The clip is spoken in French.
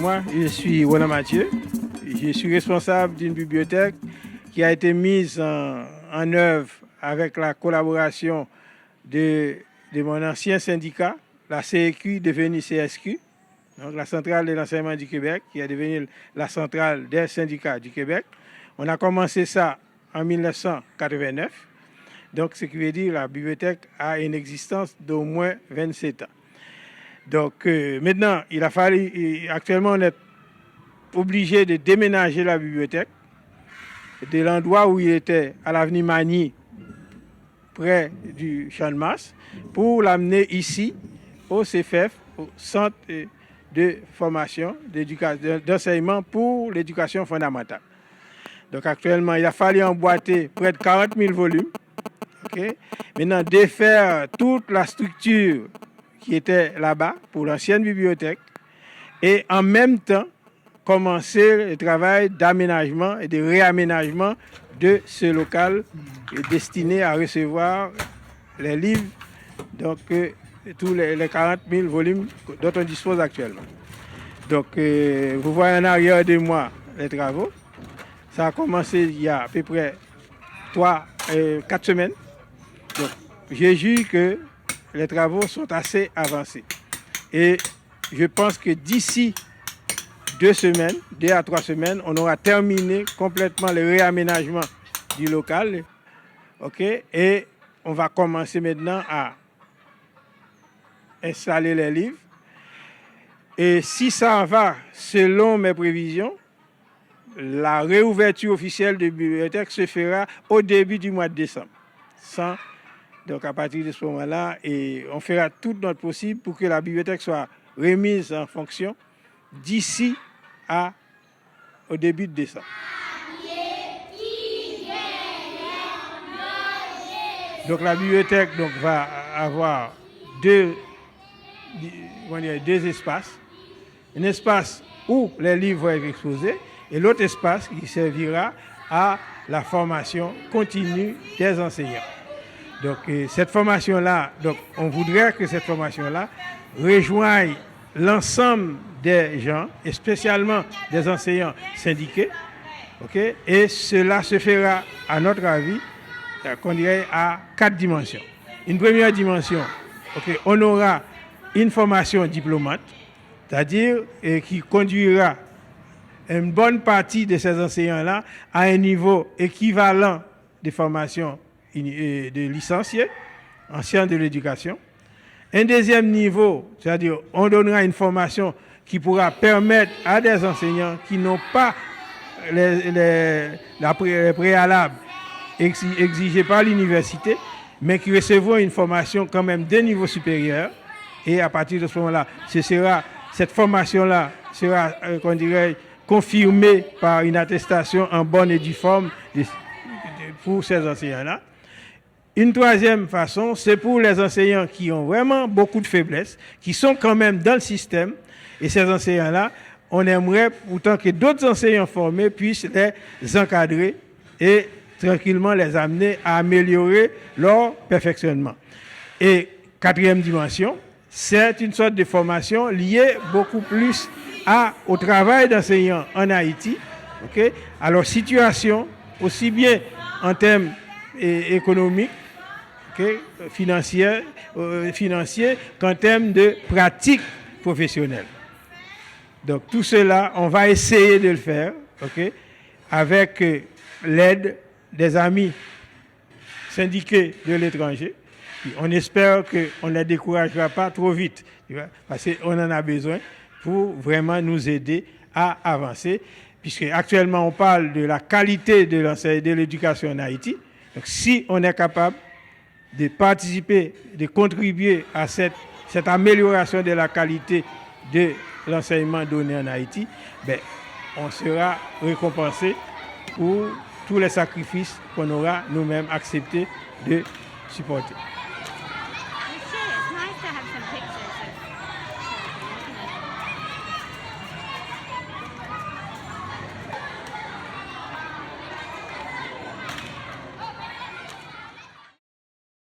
moi, je suis Roland Mathieu. Je suis responsable d'une bibliothèque qui a été mise en œuvre avec la collaboration de mon ancien syndicat, la CEQ devenue CSQ, donc la Centrale de l'enseignement du Québec, qui est devenue la Centrale des syndicats du Québec. On a commencé ça en 1989, donc ce qui veut dire que la bibliothèque a une existence d'au moins 27 ans. Donc maintenant, il a fallu, actuellement on est obligé de déménager la bibliothèque de l'endroit où il était à l'avenue Magny, près du Champ de Mars, pour l'amener ici au CFF, au Centre de formation d'enseignement pour l'éducation fondamentale. Donc actuellement, il a fallu emboîter près de 40 000 volumes. Okay? Maintenant, défaire toute la structure qui était là-bas pour l'ancienne bibliothèque et en même temps commencer le travail d'aménagement et de réaménagement de ce local destiné à recevoir les livres, donc tous les 40 000 volumes dont on dispose actuellement. Donc vous voyez en arrière de moi les travaux. Ça a commencé il y a à peu près 4 semaines. Donc j'ai vu que les travaux sont assez avancés. Et je pense que d'ici 2 à 3 semaines, on aura terminé complètement le réaménagement du local. Okay? Et on va commencer maintenant à installer les livres. Et si ça va selon mes prévisions, la réouverture officielle de la bibliothèque se fera au début du mois de décembre. Donc à partir de ce moment-là, on fera tout notre possible pour que la bibliothèque soit remise en fonction d'ici au début de décembre. Donc la bibliothèque va avoir deux espaces. Un espace où les livres vont être exposés et l'autre espace qui servira à la formation continue des enseignants. Donc cette formation-là, on voudrait que cette formation-là rejoigne l'ensemble des gens, et spécialement des enseignants syndiqués, okay? Et cela se fera, à notre avis, qu'on dirait à 4 dimensions. Une première dimension, okay, on aura une formation diplômante, c'est-à-dire qui conduira une bonne partie de ces enseignants-là à un niveau équivalent de formation de licenciés en sciences de l'éducation. Un deuxième niveau, c'est-à-dire on donnera une formation qui pourra permettre à des enseignants qui n'ont pas les préalables exigés par l'université, mais qui recevront une formation quand même de niveau supérieur. Et à partir de ce moment-là, cette formation-là sera, qu'on dirait, confirmée par une attestation en bonne et due forme pour ces enseignants-là. Une troisième façon, c'est pour les enseignants qui ont vraiment beaucoup de faiblesses, qui sont quand même dans le système. Et ces enseignants-là, on aimerait pourtant que d'autres enseignants formés puissent les encadrer et tranquillement les amener à améliorer leur perfectionnement. Et quatrième dimension, c'est une sorte de formation liée beaucoup plus au travail d'enseignants en Haïti, okay, à leur situation, aussi bien en termes économiques, okay, financiers qu'en termes de pratiques professionnelles. Donc tout cela, on va essayer de le faire, okay, avec l'aide des amis syndiqués de l'étranger. On espère qu'on ne les découragera pas trop vite, parce qu'on en a besoin pour vraiment nous aider à avancer, puisque actuellement on parle de la qualité de l'éducation en Haïti. Donc si on est capable de participer, de contribuer à cette amélioration de la qualité de l'enseignement donné en Haïti, on sera récompensé pour tous les sacrifices qu'on aura nous-mêmes accepté de supporter.